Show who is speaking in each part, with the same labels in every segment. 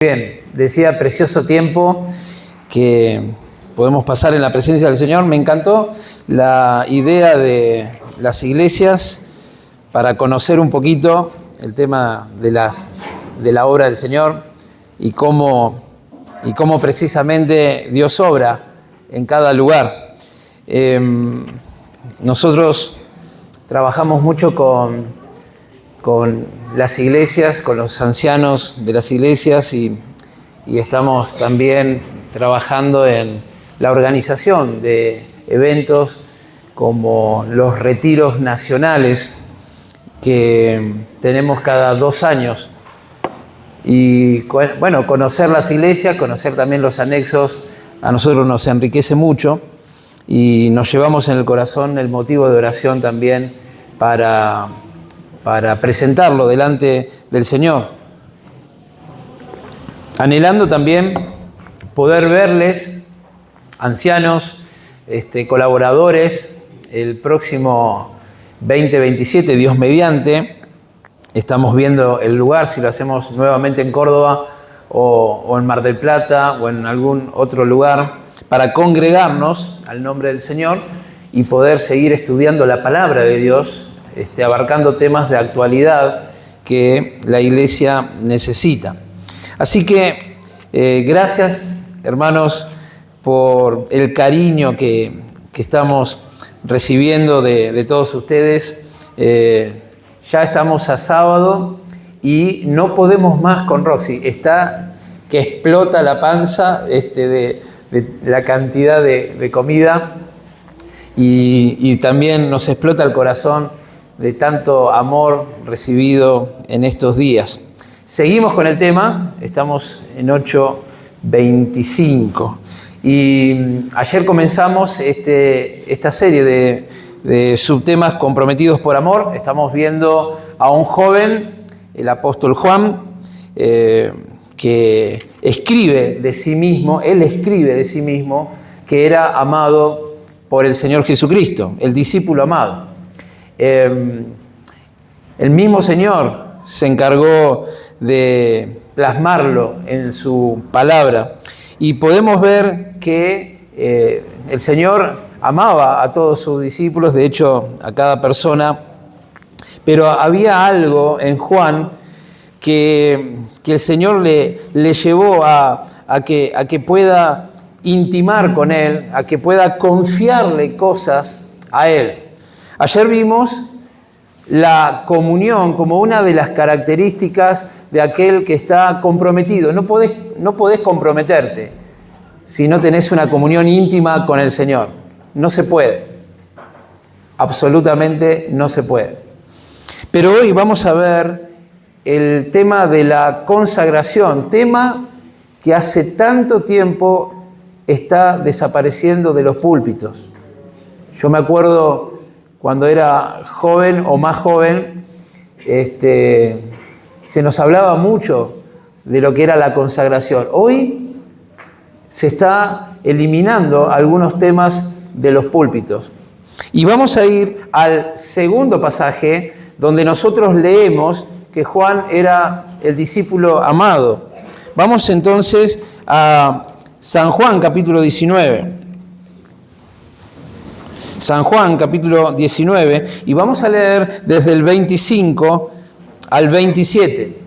Speaker 1: Bien, decía precioso tiempo que podemos pasar en la presencia del Señor. Me encantó la idea de las iglesias para conocer un poquito el tema de la obra del Señor y cómo precisamente Dios obra en cada lugar. Nosotros trabajamos mucho con las iglesias, con los ancianos de las iglesias y estamos también trabajando en la organización de eventos como los retiros nacionales que tenemos cada 2 años. Y bueno, conocer las iglesias, conocer también los anexos, a nosotros nos enriquece mucho y nos llevamos en el corazón el motivo de oración también para presentarlo delante del Señor. Anhelando también poder verles, ancianos, colaboradores, el próximo 2027, Dios mediante. Estamos viendo el lugar, si lo hacemos nuevamente en Córdoba o en Mar del Plata o en algún otro lugar, para congregarnos al nombre del Señor y poder seguir estudiando la palabra de Dios, abarcando temas de actualidad que la iglesia necesita. Así que gracias, hermanos, por el cariño que estamos recibiendo de todos ustedes. Ya estamos a sábado y no podemos más con Roxy. Está que explota la panza de la cantidad de comida y también nos explota el corazón de tanto amor recibido en estos días. Seguimos con el tema, estamos en 8:25 y ayer comenzamos esta serie de subtemas comprometidos por amor. Estamos viendo a un joven, el apóstol Juan, que escribe de sí mismo, él escribe de sí mismo que era amado por el Señor Jesucristo, el discípulo amado. El mismo Señor se encargó de plasmarlo en su palabra y podemos ver que el Señor amaba a todos sus discípulos, de hecho a cada persona, pero había algo en Juan que el Señor le llevó a que pueda intimar con Él, a que pueda confiarle cosas a Él. Ayer vimos la comunión como una de las características de aquel que está comprometido. No podés comprometerte si no tenés una comunión íntima con el Señor. No se puede. Absolutamente no se puede. Pero hoy vamos a ver el tema de la consagración, tema que hace tanto tiempo está desapareciendo de los púlpitos. Yo me acuerdo cuando era joven o más joven, se nos hablaba mucho de lo que era la consagración. Hoy se está eliminando algunos temas de los púlpitos. Y vamos a ir al segundo pasaje donde nosotros leemos que Juan era el discípulo amado. Vamos entonces a San Juan, capítulo 19. San Juan, capítulo 19, y vamos a leer desde el 25 al 27.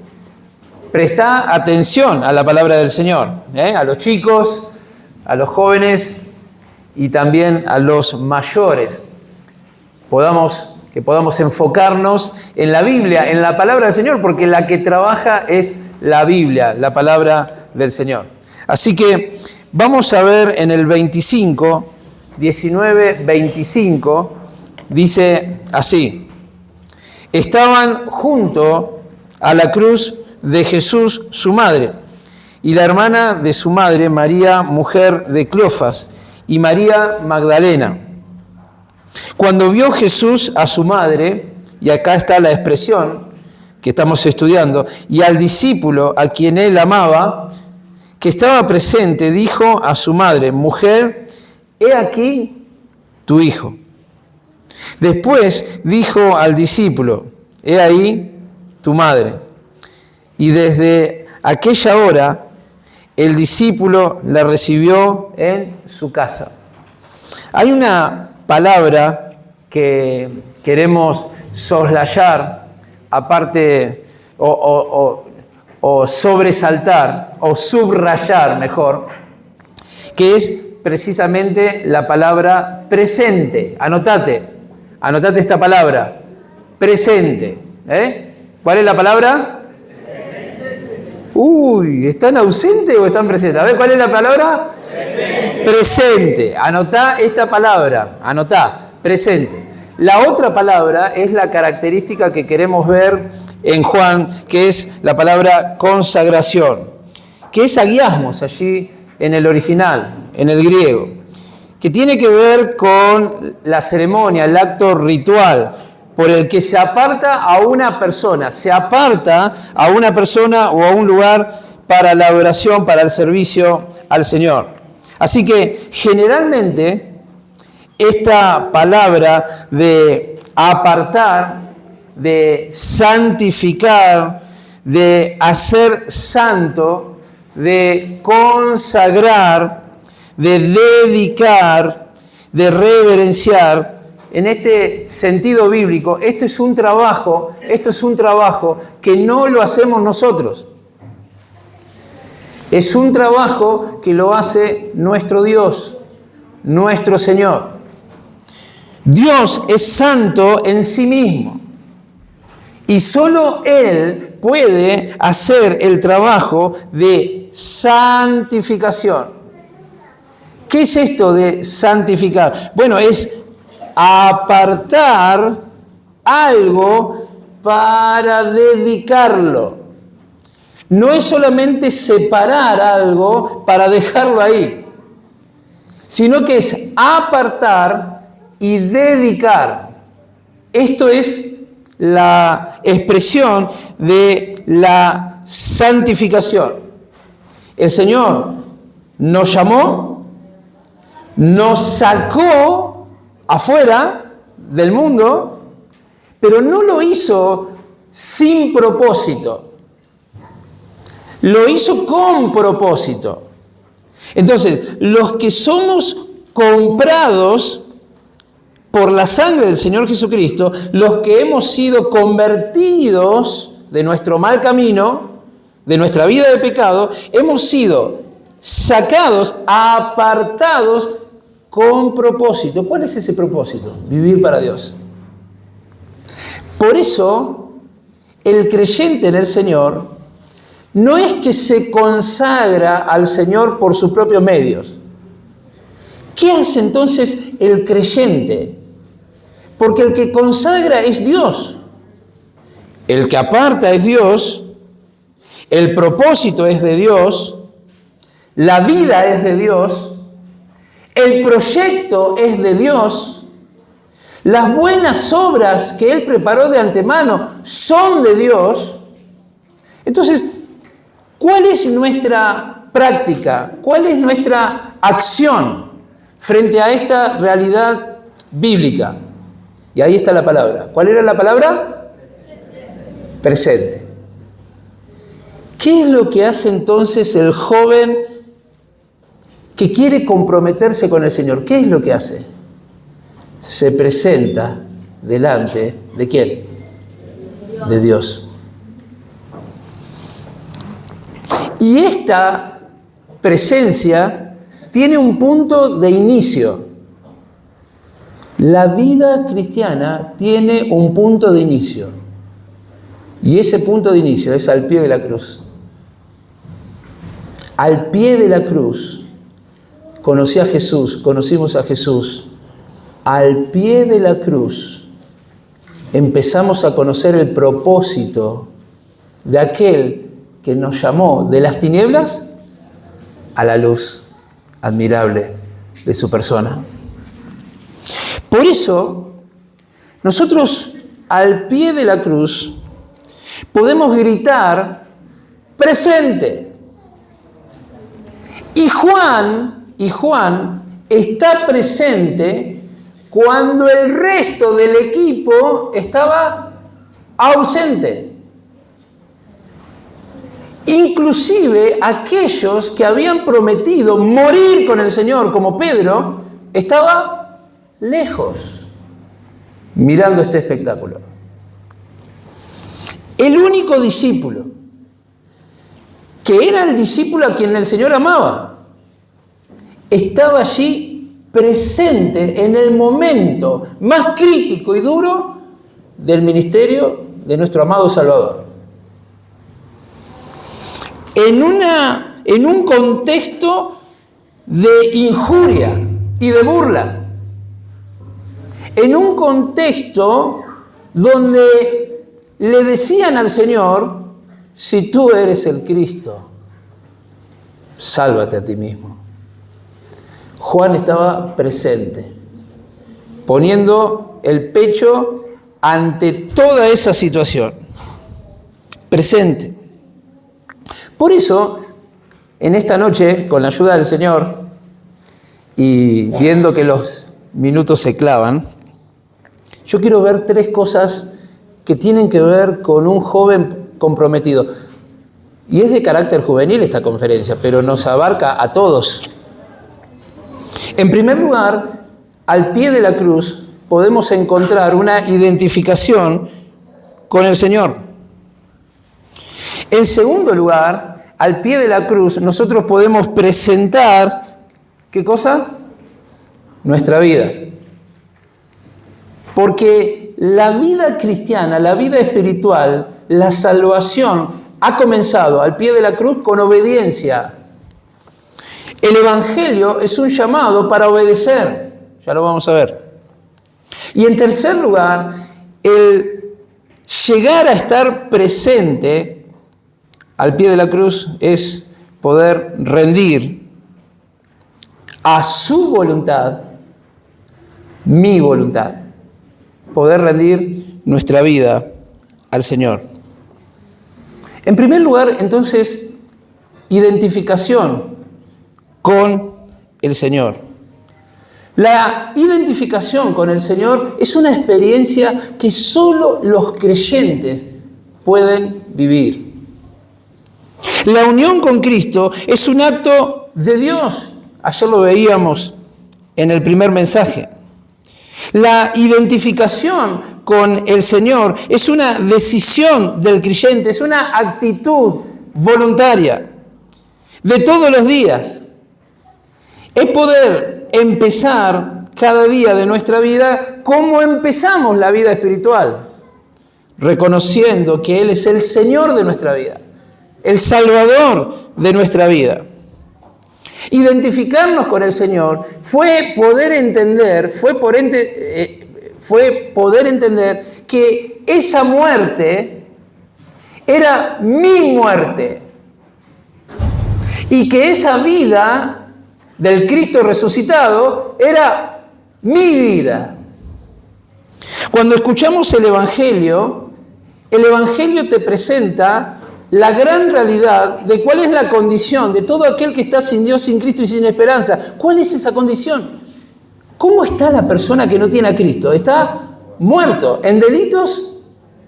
Speaker 1: Presta atención a la palabra del Señor, a los chicos, a los jóvenes y también a los mayores. Que podamos enfocarnos en la Biblia, en la palabra del Señor, porque la que trabaja es la Biblia, la palabra del Señor. Así que vamos a ver en el 19:25, dice así: estaban junto a la cruz de Jesús su madre y la hermana de su madre, María, mujer de Cleofas, y María Magdalena. Cuando vio Jesús a su madre, y acá está la expresión que estamos estudiando, y al discípulo a quien él amaba, que estaba presente, dijo a su madre: mujer, he aquí tu hijo. Después dijo al discípulo: he ahí tu madre. Y desde aquella hora el discípulo la recibió en su casa. Hay una palabra que queremos soslayar, aparte, o sobresaltar, o subrayar mejor, que es precisamente la palabra presente. Anotate esta palabra, presente. ¿Cuál es la palabra? Uy, ¿están ausentes o están presentes? A ver, ¿cuál es la palabra? Presente. Anotá esta palabra, presente. La otra palabra es la característica que queremos ver en Juan, que es la palabra consagración, que es agiasmos allí en el original, en el griego, que tiene que ver con la ceremonia, el acto ritual, por el que se aparta a una persona, o a un lugar para la adoración, para el servicio al Señor. Así que generalmente esta palabra de apartar, de santificar, de hacer santo, de consagrar, de dedicar, de reverenciar, en este sentido bíblico, esto es un trabajo que no lo hacemos nosotros. Es un trabajo que lo hace nuestro Dios, nuestro Señor. Dios es santo en sí mismo y solo Él puede hacer el trabajo de santificación. ¿Qué es esto de santificar? Bueno, es apartar algo para dedicarlo. No es solamente separar algo para dejarlo ahí, sino que es apartar y dedicar. Esto es la expresión de la santificación. El Señor nos llamó, nos sacó afuera del mundo, pero no lo hizo sin propósito. Lo hizo con propósito. Entonces, los que somos comprados por la sangre del Señor Jesucristo, los que hemos sido convertidos de nuestro mal camino, de nuestra vida de pecado, hemos sido sacados, apartados con propósito. ¿Cuál es ese propósito? Vivir para Dios. Por eso, el creyente en el Señor no es que se consagra al Señor por sus propios medios. ¿Qué hace entonces el creyente? Porque el que consagra es Dios. El que aparta es Dios. El propósito es de Dios. La vida es de Dios. El proyecto es de Dios. Las buenas obras que Él preparó de antemano son de Dios. Entonces, ¿cuál es nuestra práctica? ¿Cuál es nuestra acción frente a esta realidad bíblica? Y ahí está la palabra. ¿Cuál era la palabra? Presente. ¿Qué es lo que hace entonces el joven que quiere comprometerse con el Señor? ¿Qué es lo que hace? Se presenta delante ¿de quién? De Dios. Y esta presencia tiene un punto de inicio. La vida cristiana tiene un punto de inicio. Y ese punto de inicio es al pie de la cruz. Al pie de la cruz conocimos a Jesús. Al pie de la cruz empezamos a conocer el propósito de aquel que nos llamó de las tinieblas a la luz admirable de su persona. Por eso, nosotros al pie de la cruz podemos gritar presente. Y Juan está presente cuando el resto del equipo estaba ausente. Inclusive aquellos que habían prometido morir con el Señor, como Pedro, estaba lejos, mirando este espectáculo. El único discípulo, que era el discípulo a quien el Señor amaba, estaba allí presente en el momento más crítico y duro del ministerio de nuestro amado Salvador. En un contexto de injuria y de burla. En un contexto donde le decían al Señor: si tú eres el Cristo, sálvate a ti mismo. Juan estaba presente, poniendo el pecho ante toda esa situación. Presente. Por eso, en esta noche, con la ayuda del Señor, y viendo que los minutos se clavan, yo quiero ver 3 cosas que tienen que ver con un joven comprometido. Y es de carácter juvenil esta conferencia, pero nos abarca a todos. En primer lugar, al pie de la cruz podemos encontrar una identificación con el Señor. En segundo lugar, al pie de la cruz nosotros podemos presentar, ¿qué cosa? Nuestra vida. Porque la vida cristiana, la vida espiritual, la salvación ha comenzado al pie de la cruz con obediencia. El Evangelio es un llamado para obedecer. Ya lo vamos a ver. Y en tercer lugar, el llegar a estar presente al pie de la cruz es poder rendir a su voluntad, mi voluntad. Poder rendir nuestra vida al Señor. En primer lugar, entonces, identificación con el Señor. La identificación con el Señor es una experiencia que solo los creyentes pueden vivir. La unión con Cristo es un acto de Dios. Ayer lo veíamos en el primer mensaje. La identificación con el Señor es una decisión del creyente, es una actitud voluntaria de todos los días. Es poder empezar cada día de nuestra vida como empezamos la vida espiritual, reconociendo que Él es el Señor de nuestra vida, el Salvador de nuestra vida. Identificarnos con el Señor fue poder entender que esa muerte era mi muerte y que esa vida del Cristo resucitado era mi vida. Cuando escuchamos el Evangelio te presenta la gran realidad de cuál es la condición de todo aquel que está sin Dios, sin Cristo y sin esperanza. ¿Cuál es esa condición? ¿Cómo está la persona que no tiene a Cristo? Está muerto en delitos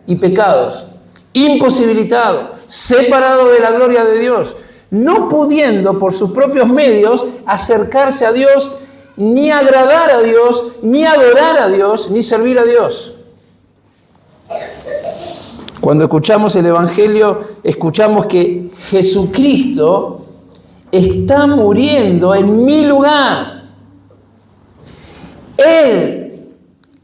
Speaker 1: y pecados, imposibilitado, separado de la gloria de Dios, no pudiendo por sus propios medios acercarse a Dios, ni agradar a Dios, ni adorar a Dios, ni servir a Dios. Cuando escuchamos el Evangelio, escuchamos que Jesucristo está muriendo en mi lugar. Él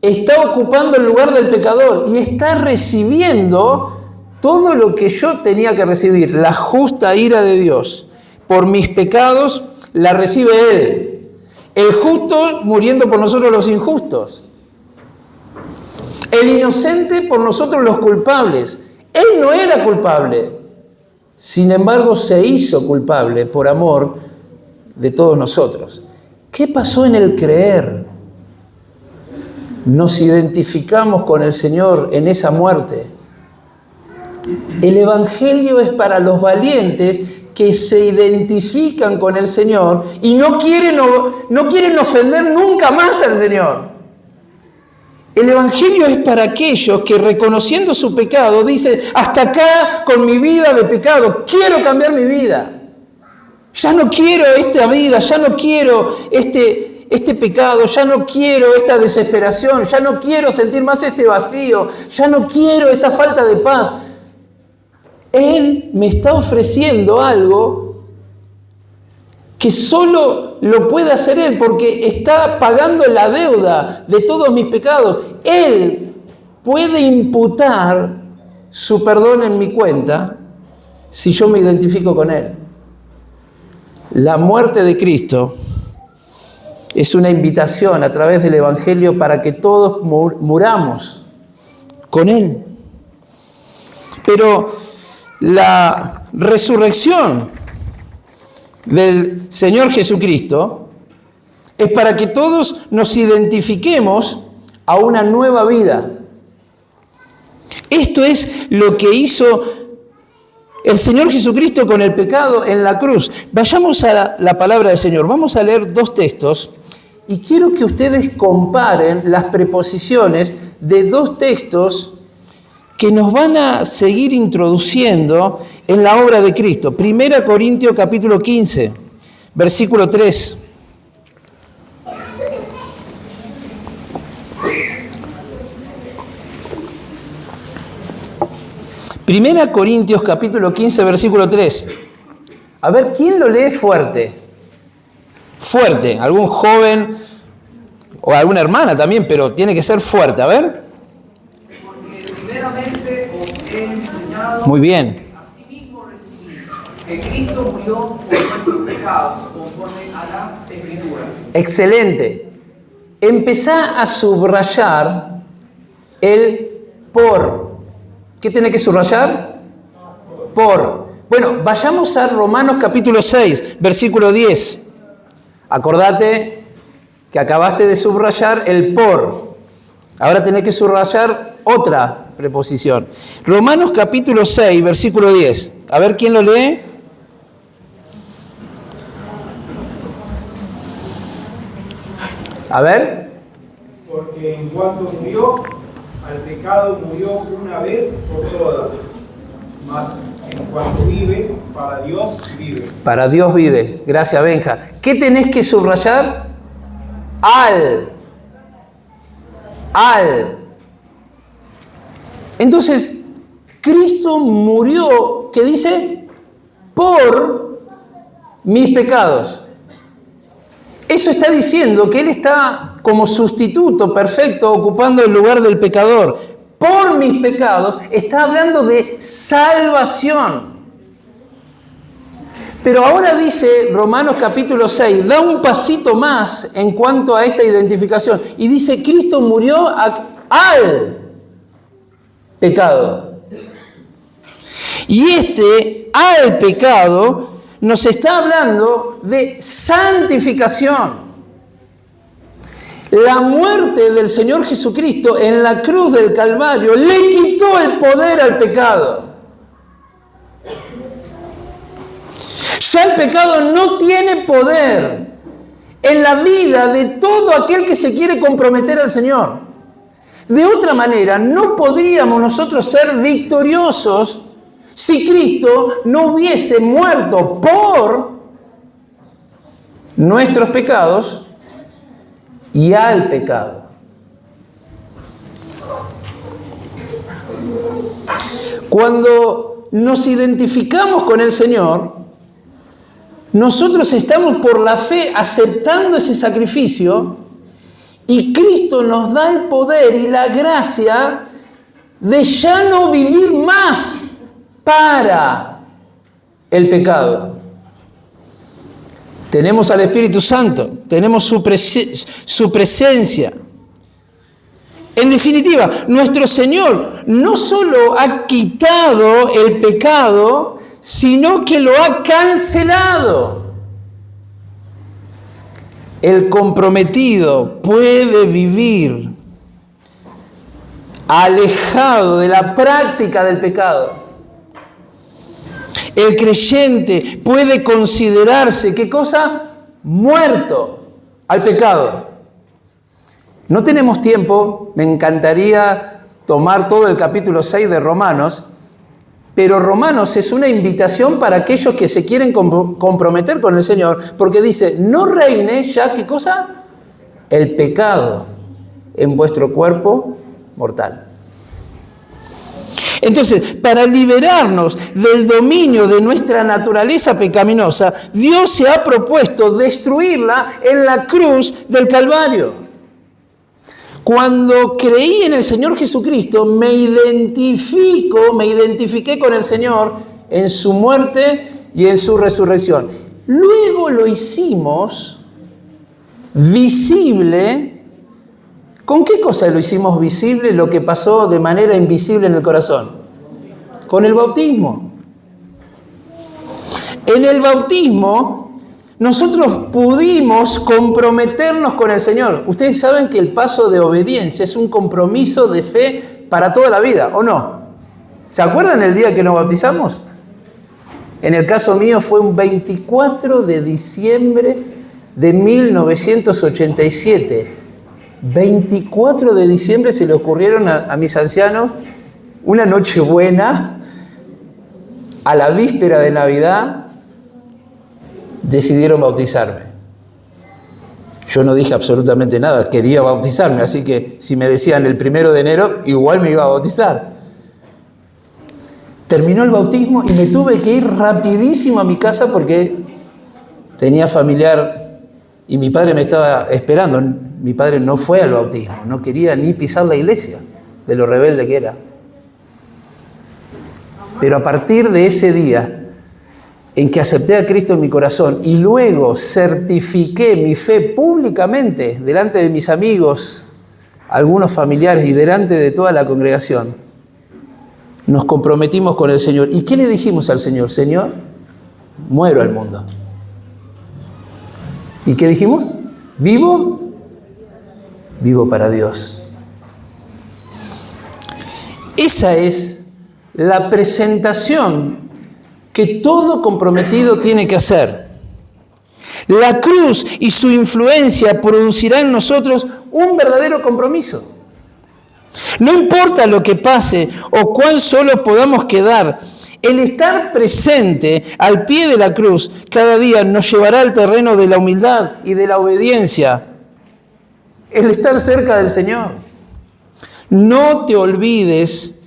Speaker 1: está ocupando el lugar del pecador y está recibiendo todo lo que yo tenía que recibir. La justa ira de Dios por mis pecados la recibe Él. El justo muriendo por nosotros los injustos. El inocente por nosotros los culpables. Él no era culpable. Sin embargo, se hizo culpable por amor de todos nosotros. ¿Qué pasó en el creer? Nos identificamos con el Señor en esa muerte. El Evangelio es para los valientes que se identifican con el Señor y no quieren ofender nunca más al Señor. El Evangelio es para aquellos que, reconociendo su pecado, dicen: hasta acá con mi vida de pecado, quiero cambiar mi vida. Ya no quiero esta vida, ya no quiero este pecado, ya no quiero esta desesperación, ya no quiero sentir más este vacío, ya no quiero esta falta de paz. Él me está ofreciendo algo que solo lo puede hacer Él, porque está pagando la deuda de todos mis pecados. Él puede imputar su perdón en mi cuenta si yo me identifico con Él. La muerte de Cristo es una invitación a través del Evangelio para que todos muramos con Él. Pero la resurrección del Señor Jesucristo es para que todos nos identifiquemos a una nueva vida. Esto es lo que hizo el Señor Jesucristo con el pecado en la cruz. Vayamos a la palabra del Señor. Vamos a leer 2 textos y quiero que ustedes comparen las preposiciones de 2 textos que nos van a seguir introduciendo en la obra de Cristo. 1 Corintios capítulo 15, versículo 3. Primera Corintios capítulo 15, versículo 3. A ver, ¿quién lo lee fuerte? Fuerte, algún joven o alguna hermana también, pero tiene que ser fuerte. A ver.
Speaker 2: Porque primeramente os he enseñado.
Speaker 1: Muy bien.
Speaker 2: Asimismo recibí que Cristo murió por nuestros pecados, conforme a las Escrituras.
Speaker 1: Excelente. Empezá a subrayar el por. ¿Qué tiene que subrayar? Por. Bueno, vayamos a Romanos capítulo 6, versículo 10. Acordate que acabaste de subrayar el por. Ahora tenés que subrayar otra preposición. Romanos capítulo 6, versículo 10. A ver, ¿quién lo lee? A ver.
Speaker 3: Porque en cuanto murió, al pecado murió una vez por todas. Mas en cuanto vive, para Dios vive.
Speaker 1: Para Dios vive. Gracias, Benja. ¿Qué tenés que subrayar? Al. Entonces, Cristo murió, ¿qué dice? Por mis pecados. Eso está diciendo que Él está como sustituto perfecto, ocupando el lugar del pecador. Por mis pecados, está hablando de salvación. Pero ahora dice Romanos capítulo 6, da un pasito más en cuanto a esta identificación. Y dice, Cristo murió al pecado. Y al pecado nos está hablando de santificación. La muerte del Señor Jesucristo en la cruz del Calvario le quitó el poder al pecado. Ya el pecado no tiene poder en la vida de todo aquel que se quiere comprometer al Señor. De otra manera, no podríamos nosotros ser victoriosos si Cristo no hubiese muerto por nuestros pecados y al pecado. Cuando nos identificamos con el Señor, nosotros estamos por la fe aceptando ese sacrificio y Cristo nos da el poder y la gracia de ya no vivir más para el pecado. Tenemos al Espíritu Santo, tenemos su presencia. En definitiva, nuestro Señor no solo ha quitado el pecado, sino que lo ha cancelado. El comprometido puede vivir alejado de la práctica del pecado. El creyente puede considerarse, ¿qué cosa? Muerto al pecado. No tenemos tiempo, me encantaría tomar todo el capítulo 6 de Romanos, pero Romanos es una invitación para aquellos que se quieren comprometer con el Señor, porque dice, no reine ya, ¿qué cosa? El pecado en vuestro cuerpo mortal. Entonces, para liberarnos del dominio de nuestra naturaleza pecaminosa, Dios se ha propuesto destruirla en la cruz del Calvario. Cuando creí en el Señor Jesucristo, me identifiqué con el Señor en su muerte y en su resurrección. Luego lo hicimos visible. ¿Con qué cosa lo hicimos visible lo que pasó de manera invisible en el corazón? Con el bautismo. En el bautismo nosotros pudimos comprometernos con el Señor. Ustedes saben que el paso de obediencia es un compromiso de fe para toda la vida, ¿o no? ¿Se acuerdan el día que nos bautizamos? En el caso mío fue un 24 de diciembre de 1987. 24 de diciembre se le ocurrieron a mis ancianos una noche buena, a la víspera de Navidad, decidieron bautizarme. Yo no dije absolutamente nada, quería bautizarme, así que si me decían el 1 de enero, igual me iba a bautizar. Terminó el bautismo y me tuve que ir rapidísimo a mi casa porque tenía familiar y mi padre me estaba esperando. Mi padre no fue al bautismo, no quería ni pisar la iglesia, de lo rebelde que era. Pero a partir de ese día en que acepté a Cristo en mi corazón y luego certifiqué mi fe públicamente delante de mis amigos, algunos familiares y delante de toda la congregación, nos comprometimos con el Señor. ¿Y qué le dijimos al Señor? Señor, muero al mundo. ¿Y qué dijimos? ¿Vivo? Vivo para Dios. Esa es la presentación que todo comprometido tiene que hacer. La cruz y su influencia producirá en nosotros un verdadero compromiso. No importa lo que pase o cuán solo podamos quedar, el estar presente al pie de la cruz cada día nos llevará al terreno de la humildad y de la obediencia. El estar cerca del Señor. No te olvides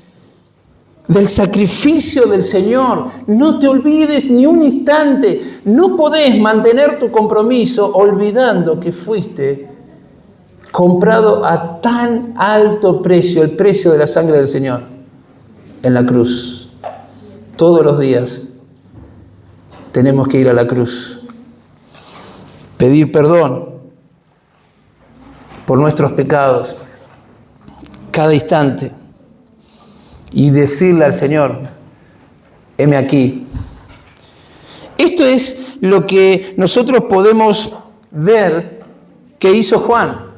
Speaker 1: del sacrificio del Señor. No te olvides ni un instante. No podés mantener tu compromiso olvidando que fuiste comprado a tan alto precio, el precio de la sangre del Señor, en la cruz. Todos los días tenemos que ir a la cruz, pedir perdón por nuestros pecados cada instante y decirle al Señor, heme aquí. Esto es lo que nosotros podemos ver que hizo Juan.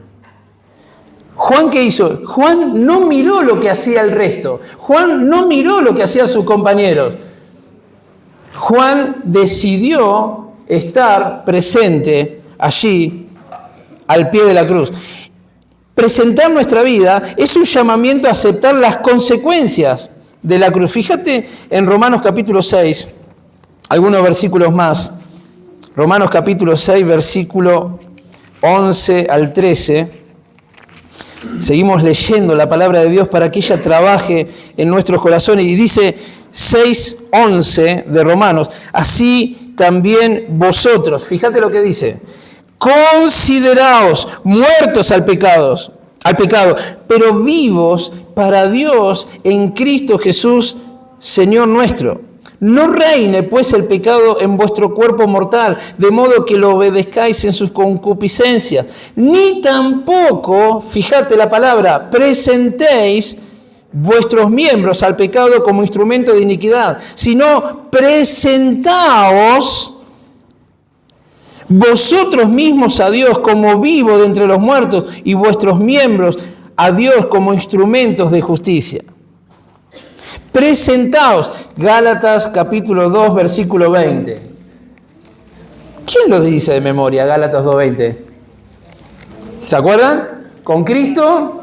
Speaker 1: ¿Juan qué hizo? Juan no miró lo que hacía el resto. Juan no miró lo que hacían sus compañeros. Juan decidió estar presente allí, al pie de la cruz. Presentar nuestra vida es un llamamiento a aceptar las consecuencias de la cruz. Fíjate en Romanos capítulo 6, algunos versículos más. Romanos capítulo 6, versículo 11 al 13. Seguimos leyendo la palabra de Dios para que ella trabaje en nuestros corazones. Y dice 6:11 de Romanos, así también vosotros, fíjate lo que dice, consideraos muertos al pecado, pero vivos para Dios en Cristo Jesús, Señor nuestro. No reine pues el pecado en vuestro cuerpo mortal, de modo que lo obedezcáis en sus concupiscencias, ni tampoco, fíjate la palabra, presentéis vuestros miembros al pecado como instrumento de iniquidad, sino presentaos vosotros mismos a Dios como vivo de entre los muertos y vuestros miembros a Dios como instrumentos de justicia. Presentaos, Gálatas capítulo 2, versículo 20. ¿Quién lo dice de memoria, Gálatas 2:20? ¿Se acuerdan? con Cristo,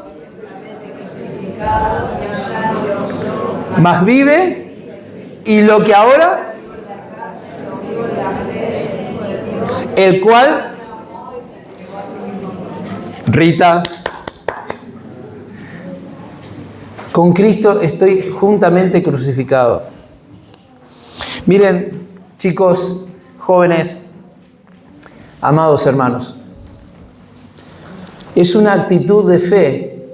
Speaker 1: más vive, y lo que ahora, el cual, Rita, con Cristo estoy juntamente crucificado. Miren, chicos, jóvenes, amados hermanos, es una actitud de fe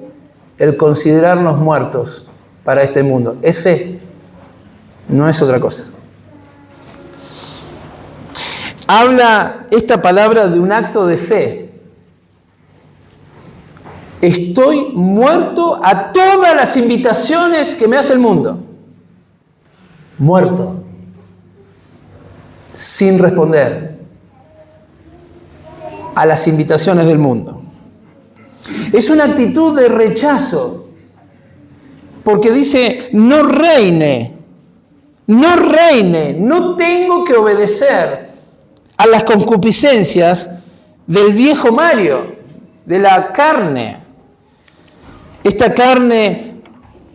Speaker 1: el considerarnos muertos para este mundo. Es fe, no es otra cosa. Habla esta palabra de un acto de fe. Estoy muerto a todas las invitaciones que me hace el mundo. Muerto. Sin responder a las invitaciones del mundo. Es una actitud de rechazo. Porque dice, no reine, no tengo que obedecer a las concupiscencias del viejo Mario, de la carne. Esta carne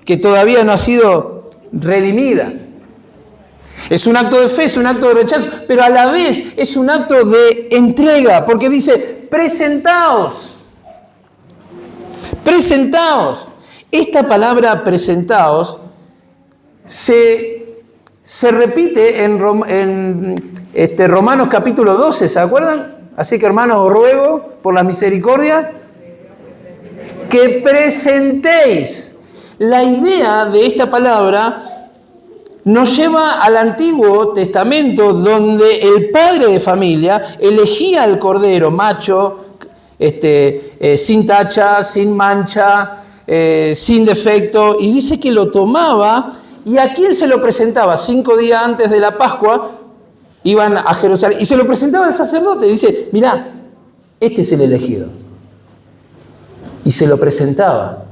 Speaker 1: que todavía no ha sido redimida. Es un acto de fe, es un acto de rechazo, pero a la vez es un acto de entrega, porque dice, presentaos. Presentaos. Esta palabra presentaos se repite en Romanos capítulo 12, ¿se acuerdan? Así que, hermanos, os ruego por la misericordia que presentéis. La idea de esta palabra nos lleva al Antiguo Testamento, donde el padre de familia elegía al cordero macho, sin tacha, sin mancha, sin defecto, y dice que lo tomaba, y ¿a quién se lo presentaba? 5 días antes de la Pascua iban a Jerusalén y se lo presentaba al sacerdote. Dice, mirá, este es el elegido. Y se lo presentaba.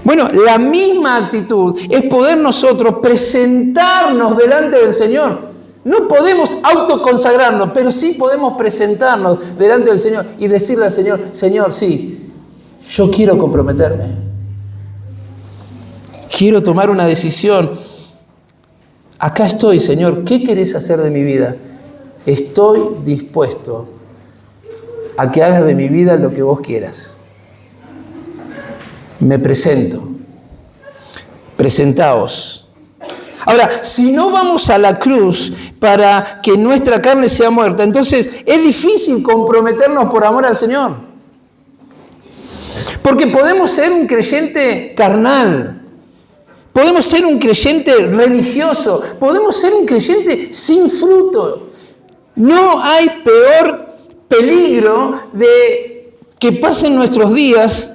Speaker 1: Bueno, la misma actitud es poder nosotros presentarnos delante del Señor. No podemos autoconsagrarnos, pero sí podemos presentarnos delante del Señor y decirle al Señor, Señor, sí, yo quiero comprometerme. Quiero tomar una decisión. Acá estoy, Señor. ¿Qué querés hacer de mi vida? Estoy dispuesto a que hagas de mi vida lo que vos quieras. Me presento. Presentaos. Ahora, si no vamos a la cruz para que nuestra carne sea muerta, entonces es difícil comprometernos por amor al Señor. Porque podemos ser un creyente carnal, podemos ser un creyente religioso, podemos ser un creyente sin fruto. No hay peor peligro de que pasen nuestros días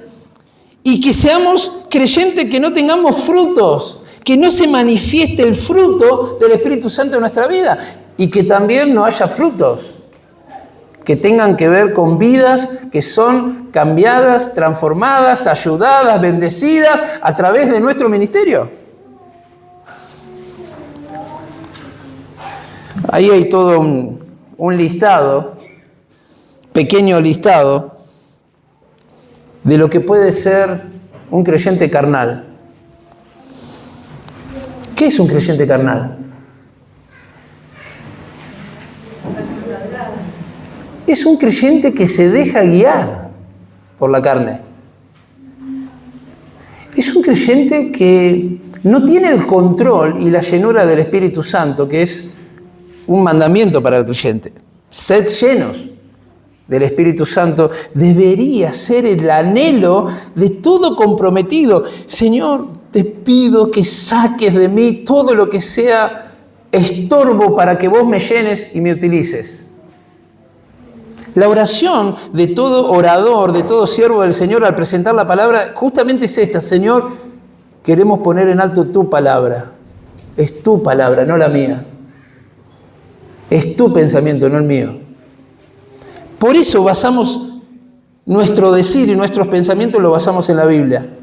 Speaker 1: y que seamos creyentes que no tengamos frutos, que no se manifieste el fruto del Espíritu Santo en nuestra vida y que también no haya frutos que tengan que ver con vidas que son cambiadas, transformadas, ayudadas, bendecidas a través de nuestro ministerio. Ahí hay todo un listado, pequeño listado, de lo que puede ser un creyente carnal. ¿Qué es un creyente carnal? Es un creyente que se deja guiar por la carne. Es un creyente que no tiene el control y la llenura del Espíritu Santo, que es un mandamiento para el creyente. Sed llenos del Espíritu Santo debería ser el anhelo de todo comprometido. Señor, te pido que saques de mí todo lo que sea estorbo para que vos me llenes y me utilices. La oración de todo orador, de todo siervo del Señor al presentar la palabra, justamente es esta: Señor, queremos poner en alto tu palabra. Es tu palabra, no la mía. Es tu pensamiento, no el mío. Por eso basamos nuestro decir y nuestros pensamientos lo basamos en la Biblia.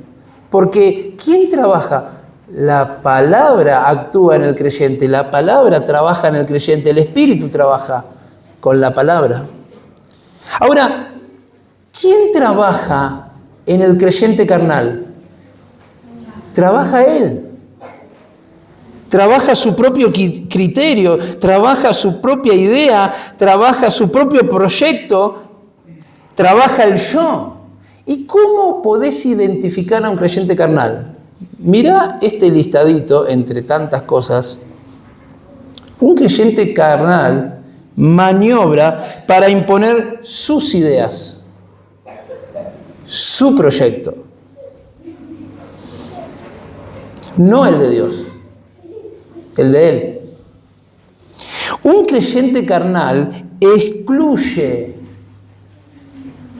Speaker 1: Porque ¿quién trabaja? La palabra actúa en el creyente, la palabra trabaja en el creyente, el Espíritu trabaja con la palabra. Ahora, ¿Quién trabaja en el creyente carnal? Trabaja él. Trabaja su propio criterio, trabaja su propia idea, trabaja su propio proyecto, trabaja el yo. ¿Y cómo podés identificar a un creyente carnal? Mirá este listadito entre tantas cosas. Un creyente carnal maniobra para imponer sus ideas, su proyecto, no el de Dios, el de él. Un creyente carnal excluye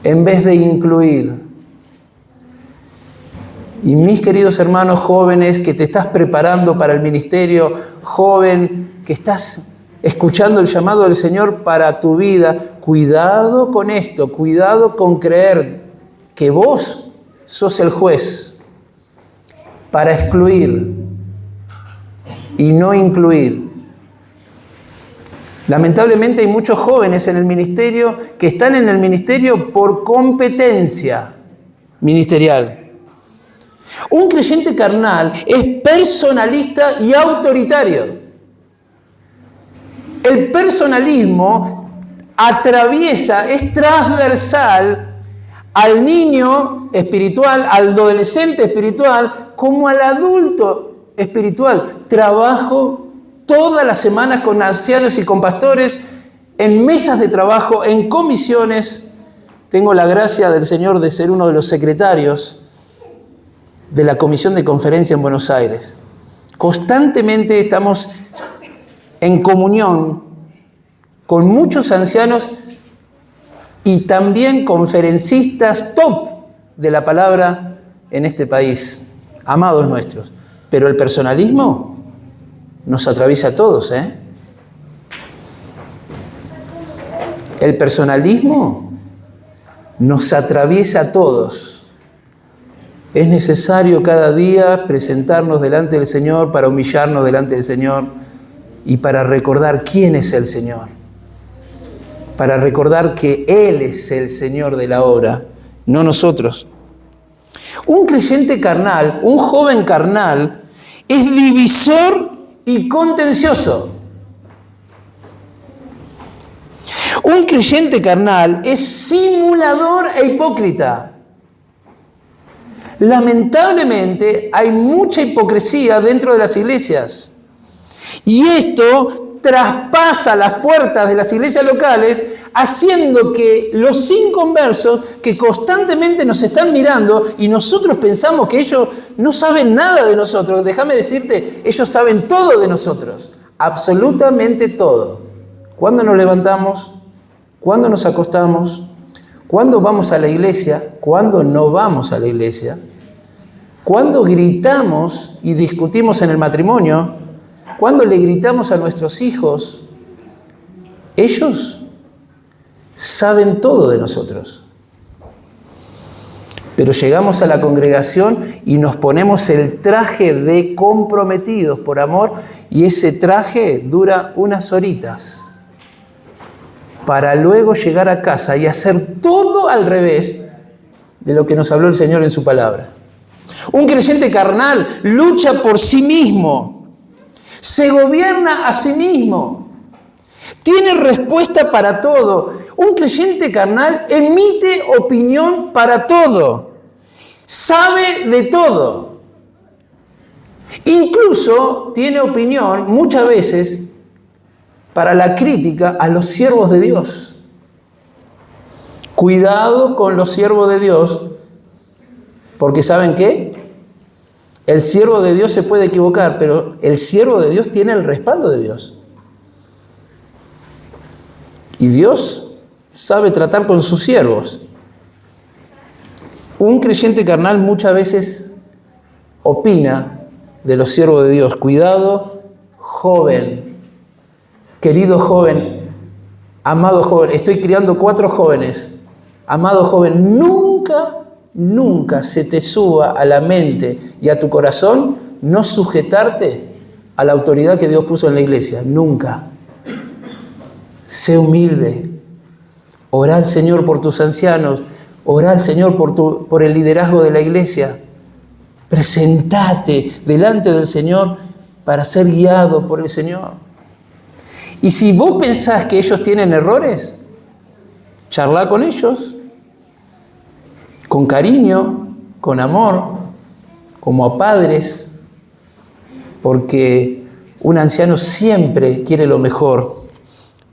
Speaker 1: en vez de incluir. Y mis queridos hermanos jóvenes que te estás preparando para el ministerio, joven que estás escuchando el llamado del Señor para tu vida, cuidado con esto, cuidado con creer que vos sos el juez para excluir y no incluir. Lamentablemente hay muchos jóvenes en el ministerio que están en el ministerio por competencia ministerial. Un creyente carnal es personalista y autoritario. El personalismo atraviesa, es transversal al niño espiritual, al adolescente espiritual, como al adulto espiritual. Trabajo todas las semanas con ancianos y con pastores, en mesas de trabajo, en comisiones. Tengo la gracia del Señor de ser uno de los secretarios de la Comisión de Conferencia en Buenos Aires. Constantemente estamos en comunión con muchos ancianos y también conferencistas top de la palabra en este país, amados nuestros. Pero el personalismo nos atraviesa a todos, ¿eh? El personalismo nos atraviesa a todos. Es necesario cada día presentarnos delante del Señor para humillarnos delante del Señor y para recordar quién es el Señor. Para recordar que Él es el Señor de la obra, no nosotros. Un creyente carnal, un joven carnal, es divisor y contencioso. Un creyente carnal es simulador e hipócrita. Lamentablemente hay mucha hipocresía dentro de las iglesias. Y esto traspasa las puertas de las iglesias locales, haciendo que los inconversos que constantemente nos están mirando y nosotros pensamos que ellos no saben nada de nosotros. Déjame decirte, ellos saben todo de nosotros, absolutamente todo. ¿Cuándo nos levantamos? ¿Cuándo nos acostamos? ¿Cuándo vamos a la iglesia? ¿Cuándo no vamos a la iglesia? ¿Cuándo gritamos y discutimos en el matrimonio? ¿Cuándo le gritamos a nuestros hijos? Ellos saben todo de nosotros. Pero llegamos a la congregación y nos ponemos el traje de comprometidos por amor y ese traje dura unas horitas para luego llegar a casa y hacer todo al revés de lo que nos habló el Señor en su palabra. Un creyente carnal lucha por sí mismo, se gobierna a sí mismo, tiene respuesta para todo. Un creyente carnal emite opinión para todo, sabe de todo. Incluso tiene opinión muchas veces para la crítica a los siervos de Dios. Cuidado con los siervos de Dios, porque ¿saben qué? El siervo de Dios se puede equivocar, pero el siervo de Dios tiene el respaldo de Dios. Y Dios sabe tratar con sus siervos. Un creyente carnal muchas veces opina de los siervos de Dios. Cuidado, joven, querido joven, amado joven. Estoy criando 4 jóvenes. Amado joven, nunca se te suba a la mente y a tu corazón no sujetarte a la autoridad que Dios puso en la iglesia. Nunca. Sé humilde. Orá al Señor por tus ancianos. Orá al Señor por el liderazgo de la iglesia. Presentate delante del Señor para ser guiado por el Señor. Y si vos pensás que ellos tienen errores, charlá con ellos, con cariño, con amor, como a padres, porque un anciano siempre quiere lo mejor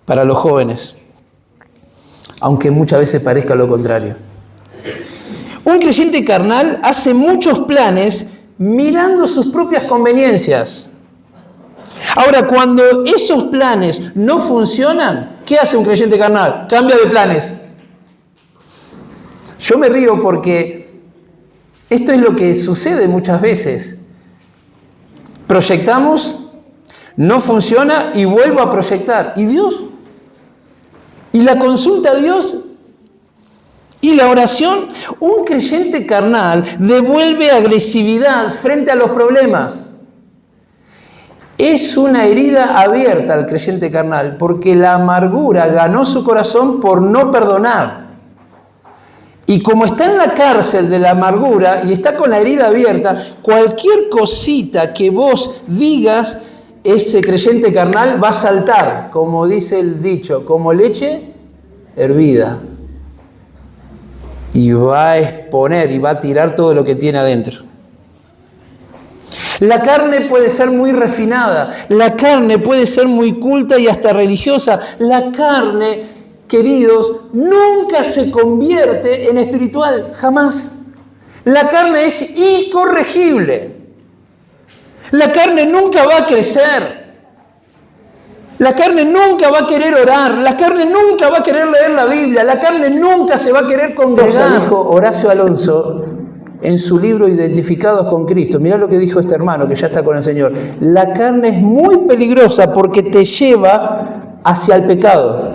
Speaker 1: para los jóvenes, aunque muchas veces parezca lo contrario. Un creyente carnal hace muchos planes mirando sus propias conveniencias. Ahora, cuando esos planes no funcionan, ¿qué hace un creyente carnal? Cambia de planes. Yo me río porque esto es lo que sucede muchas veces. Proyectamos, no funciona y vuelvo a proyectar. ¿Y Dios? ¿Y la consulta a Dios? ¿Y la oración? Un creyente carnal devuelve agresividad frente a los problemas. Es una herida abierta al creyente carnal, porque la amargura ganó su corazón por no perdonar. Y como está en la cárcel de la amargura y está con la herida abierta, cualquier cosita que vos digas, ese creyente carnal va a saltar, como dice el dicho, como leche hervida. Y va a exponer y va a tirar todo lo que tiene adentro. La carne puede ser muy refinada, la carne puede ser muy culta y hasta religiosa. La carne, queridos, nunca se convierte en espiritual, jamás. La carne es incorregible. La carne nunca va a crecer. La carne nunca va a querer orar, la carne nunca va a querer leer la Biblia, la carne nunca se va a querer congregar. Dijo Horacio Alonso en su libro Identificados con Cristo. Mirá lo que dijo este hermano que ya está con el Señor. La carne es muy peligrosa porque te lleva hacia el pecado,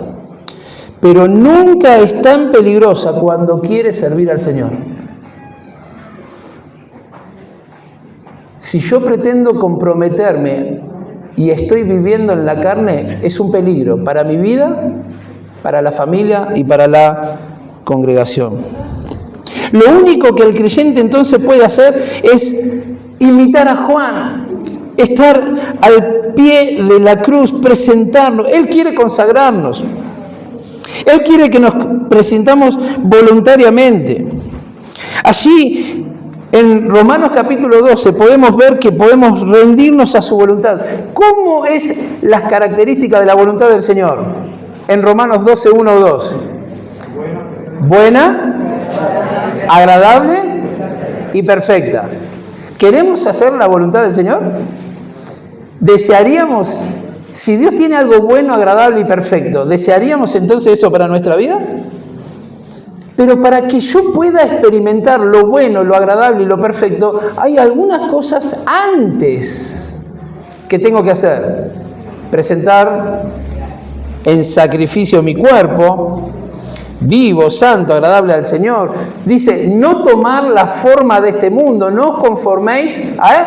Speaker 1: pero nunca es tan peligrosa cuando quieres servir al Señor. Si yo pretendo comprometerme y estoy viviendo en la carne, es un peligro para mi vida, para la familia y para la congregación. Lo único que el creyente entonces puede hacer es imitar a Juan, estar al pie de la cruz, presentarnos. Él quiere consagrarnos. Él quiere que nos presentamos voluntariamente. Allí, en Romanos capítulo 12 podemos ver que podemos rendirnos a su voluntad. ¿Cómo es las características de la voluntad del Señor? En Romanos 12, 1, 2. Buena, agradable y perfecta. ¿Queremos hacer la voluntad del Señor? ¿Desearíamos, si Dios tiene algo bueno, agradable y perfecto, ¿desearíamos entonces eso para nuestra vida? Pero para que yo pueda experimentar lo bueno, lo agradable y lo perfecto, hay algunas cosas antes que tengo que hacer. Presentar en sacrificio mi cuerpo, vivo, santo, agradable al Señor. Dice, no tomar la forma de este mundo, no os conforméis a él,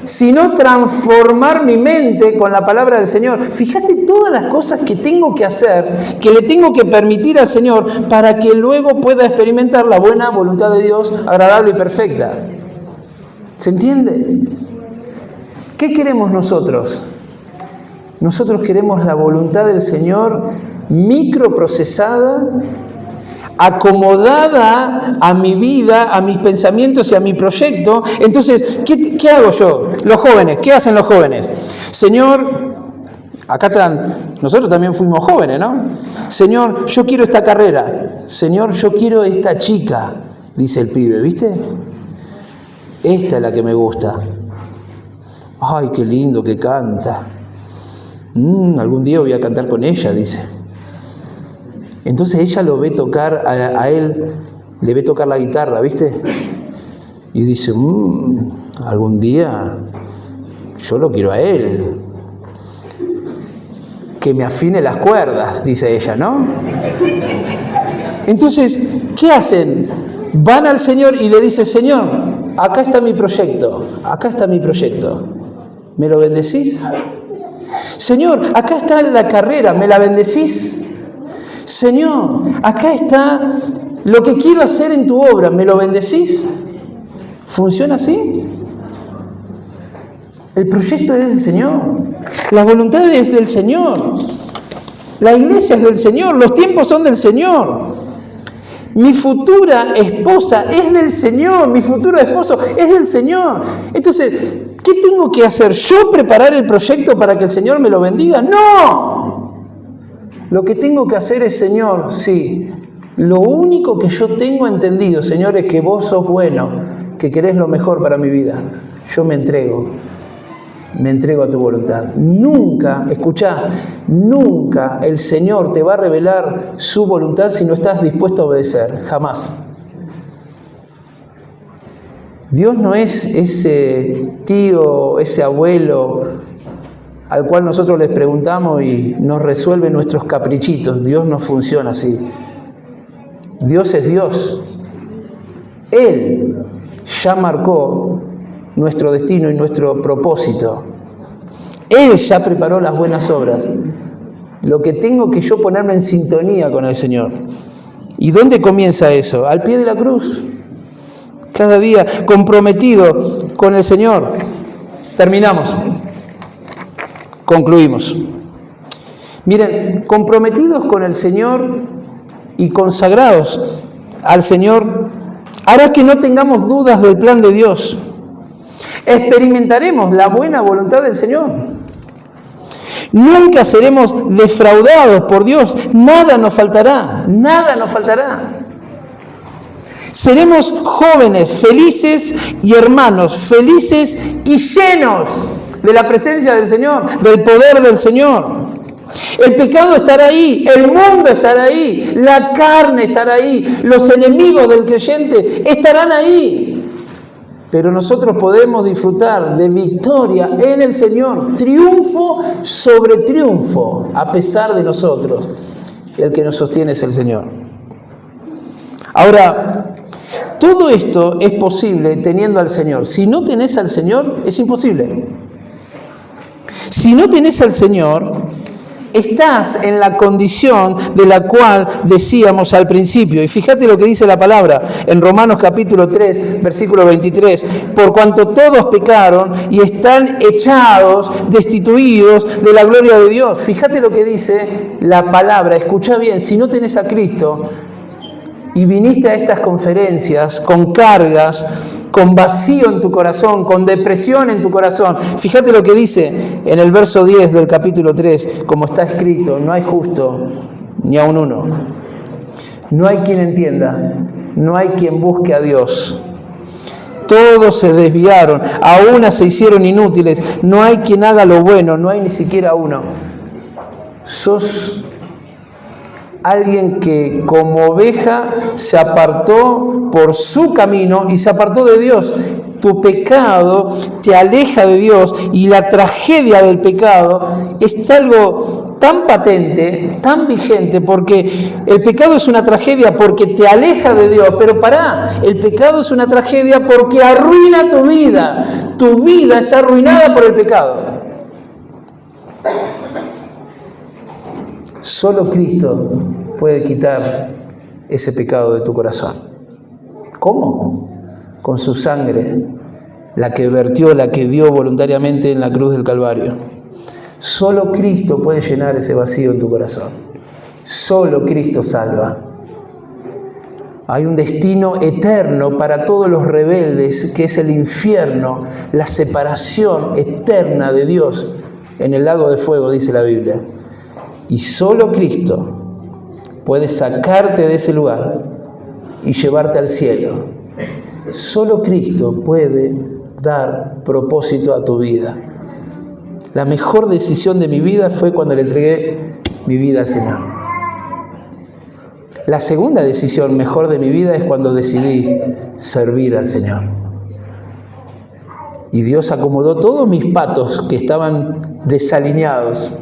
Speaker 1: sino transformar mi mente con la palabra del Señor. Fíjate todas las cosas que tengo que hacer, que le tengo que permitir al Señor para que luego pueda experimentar la buena voluntad de Dios, agradable y perfecta. ¿Se entiende? ¿Qué queremos nosotros? Nosotros queremos la voluntad del Señor microprocesada, acomodada a mi vida, a mis pensamientos y a mi proyecto. Entonces, ¿qué hago yo? Los jóvenes, ¿qué hacen los jóvenes? Señor, acá están, nosotros también fuimos jóvenes, ¿no? Señor, yo quiero esta carrera. Señor, yo quiero esta chica, dice el pibe, ¿viste? Esta es la que me gusta. Ay, qué lindo que canta. Algún día voy a cantar con ella, dice. Entonces ella lo ve tocar a él, le ve tocar la guitarra, ¿viste? Y dice, algún día yo lo quiero a él. Que me afine las cuerdas, dice ella, ¿no? Entonces, ¿qué hacen? Van al Señor y le dicen, Señor, acá está mi proyecto, acá está mi proyecto. ¿Me lo bendecís? Señor, acá está la carrera, ¿me la bendecís? Señor, acá está lo que quiero hacer en tu obra, ¿me lo bendecís? ¿Funciona así? El proyecto es del Señor, la voluntad es del Señor, la iglesia es del Señor, los tiempos son del Señor. Mi futura esposa es del Señor, mi futuro esposo es del Señor. Entonces, ¿qué tengo que hacer? ¿Yo preparar el proyecto para que el Señor me lo bendiga? ¡No! Lo que tengo que hacer es, Señor, sí, lo único que yo tengo entendido, Señor, es que vos sos bueno, que querés lo mejor para mi vida. Yo me entrego a tu voluntad. Nunca, escuchá, nunca el Señor te va a revelar su voluntad si no estás dispuesto a obedecer, jamás. Dios no es ese tío, ese abuelo al cual nosotros les preguntamos y nos resuelve nuestros caprichitos. Dios no funciona así. Dios es Dios. Él ya marcó nuestro destino y nuestro propósito. Él ya preparó las buenas obras. Lo que tengo que yo ponerme en sintonía con el Señor. ¿Y dónde comienza eso? Al pie de la cruz. Cada día comprometido con el Señor. Terminamos. Concluimos. Miren, comprometidos con el Señor y consagrados al Señor, hará que no tengamos dudas del plan de Dios. Experimentaremos la buena voluntad del Señor. Nunca seremos defraudados por Dios. Nada nos faltará. Nada nos faltará. Seremos jóvenes, felices y hermanos, felices y llenos de la presencia del Señor, del poder del Señor. El pecado estará ahí, el mundo estará ahí, la carne estará ahí, los enemigos del creyente estarán ahí. Pero nosotros podemos disfrutar de victoria en el Señor, triunfo sobre triunfo, a pesar de nosotros. El que nos sostiene es el Señor. Ahora, todo esto es posible teniendo al Señor. Si no tenés al Señor, es imposible. Si no tenés al Señor, estás en la condición de la cual decíamos al principio. Y fíjate lo que dice la palabra en Romanos capítulo 3, versículo 23. Por cuanto todos pecaron y están echados, destituidos de la gloria de Dios. Fíjate lo que dice la palabra. Escucha bien, si no tenés a Cristo y viniste a estas conferencias con cargas, con vacío en tu corazón, con depresión en tu corazón. Fíjate lo que dice en el verso 10 del capítulo 3, como está escrito, no hay justo ni aun uno. No hay quien entienda, no hay quien busque a Dios. Todos se desviaron, a una se hicieron inútiles, no hay quien haga lo bueno, no hay ni siquiera uno. Sos alguien que como oveja se apartó por su camino y se apartó de Dios. Tu pecado te aleja de Dios y la tragedia del pecado es algo tan patente, tan vigente, porque el pecado es una tragedia porque te aleja de Dios, pero pará, el pecado es una tragedia porque arruina tu vida. Tu vida es arruinada por el pecado. Solo Cristo puede quitar ese pecado de tu corazón. ¿Cómo? Con su sangre, la que vertió, la que dio voluntariamente en la cruz del Calvario. Solo Cristo puede llenar ese vacío en tu corazón. Solo Cristo salva. Hay un destino eterno para todos los rebeldes, que es el infierno, la separación eterna de Dios en el lago de fuego, dice la Biblia. Y solo Cristo puede sacarte de ese lugar y llevarte al cielo. Solo Cristo puede dar propósito a tu vida. La mejor decisión de mi vida fue cuando le entregué mi vida al Señor. La segunda decisión mejor de mi vida es cuando decidí servir al Señor. Y Dios acomodó todos mis patos que estaban desalineados.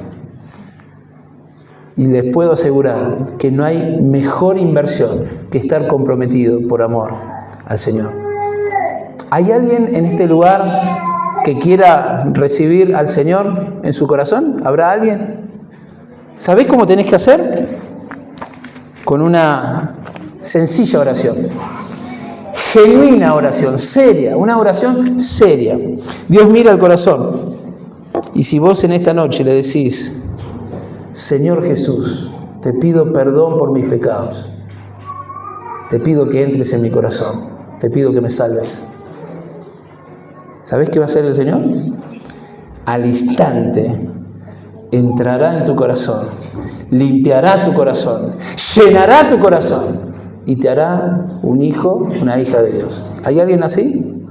Speaker 1: Y les puedo asegurar que no hay mejor inversión que estar comprometido por amor al Señor. ¿Hay alguien en este lugar que quiera recibir al Señor en su corazón? ¿Habrá alguien? ¿Sabés cómo tenés que hacer? con una sencilla oración, genuina oración, seria, una oración seria. Dios mira el corazón. Y si vos en esta noche le decís, Señor Jesús, te pido perdón por mis pecados, te pido que entres en mi corazón, te pido que me salves, ¿sabés qué va a hacer el Señor? Al instante entrará en tu corazón, limpiará tu corazón, llenará tu corazón y te hará un hijo, una hija de Dios. ¿Hay alguien así?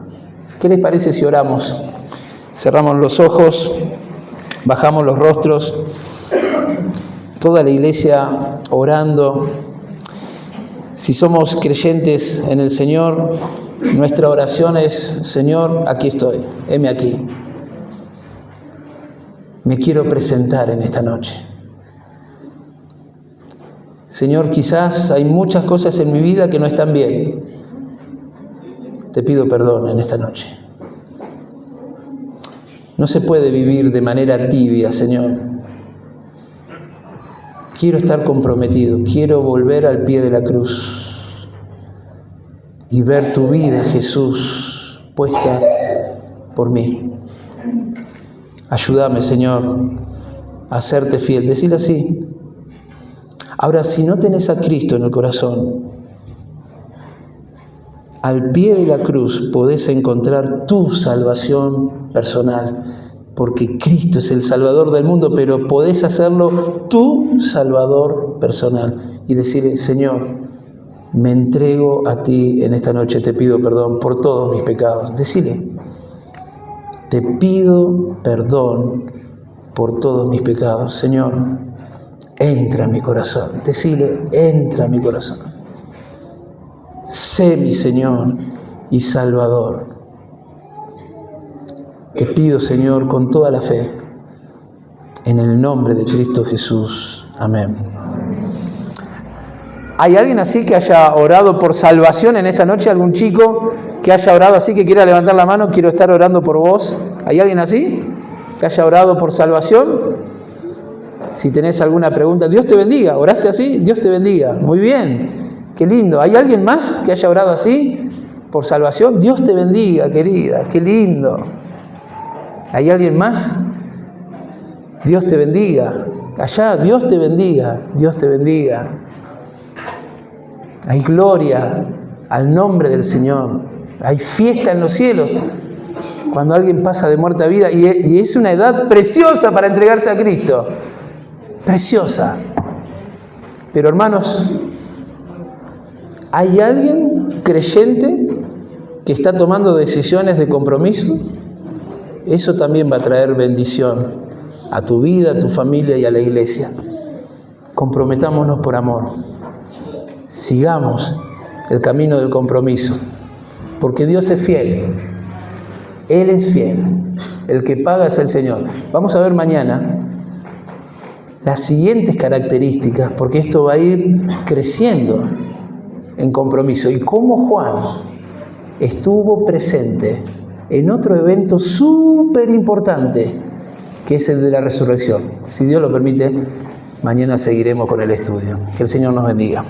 Speaker 1: ¿Qué les parece si oramos? Cerramos los ojos, bajamos los rostros, toda la iglesia orando. Si somos creyentes en el Señor, nuestra oración es, Señor, aquí estoy, heme aquí. Me quiero presentar en esta noche. Señor, quizás hay muchas cosas en mi vida que no están bien. Te pido perdón en esta noche. No se puede vivir de manera tibia, Señor. Quiero estar comprometido, quiero volver al pie de la cruz y ver tu vida, Jesús, puesta por mí. Ayúdame, Señor, a serte fiel. Decile así. Ahora, si no tenés a Cristo en el corazón, al pie de la cruz podés encontrar tu salvación personal, porque Cristo es el Salvador del mundo, pero podés hacerlo tu Salvador personal y decirle, Señor, me entrego a ti en esta noche, te pido perdón por todos mis pecados. Decile, te pido perdón por todos mis pecados. Señor, entra en mi corazón. Decile, entra en mi corazón. Sé mi Señor y Salvador. Te pido, Señor, con toda la fe, en el nombre de Cristo Jesús. Amén. ¿Hay alguien así que haya orado por salvación en esta noche? ¿Algún chico que haya orado así, que quiera levantar la mano? Quiero estar orando por vos. ¿Hay alguien así que haya orado por salvación? Si tenés alguna pregunta, Dios te bendiga. ¿Oraste así? Dios te bendiga. Muy bien. Qué lindo. ¿Hay alguien más que haya orado así por salvación? Dios te bendiga, querida. Qué lindo. ¿Hay alguien más? Dios te bendiga. Allá, Dios te bendiga. Dios te bendiga. Hay gloria al nombre del Señor. Hay fiesta en los cielos cuando alguien pasa de muerte a vida. Y es una edad preciosa para entregarse a Cristo. Preciosa. Pero hermanos, ¿hay alguien creyente que está tomando decisiones de compromiso? Eso también va a traer bendición a tu vida, a tu familia y a la iglesia. Comprometámonos por amor. Sigamos el camino del compromiso, porque Dios es fiel. Él es fiel. El que paga es el Señor. Vamos a ver mañana las siguientes características, porque esto va a ir creciendo en compromiso. Y cómo Juan estuvo presente en otro evento súper importante, que es el de la resurrección. Si Dios lo permite, mañana seguiremos con el estudio. Que el Señor nos bendiga.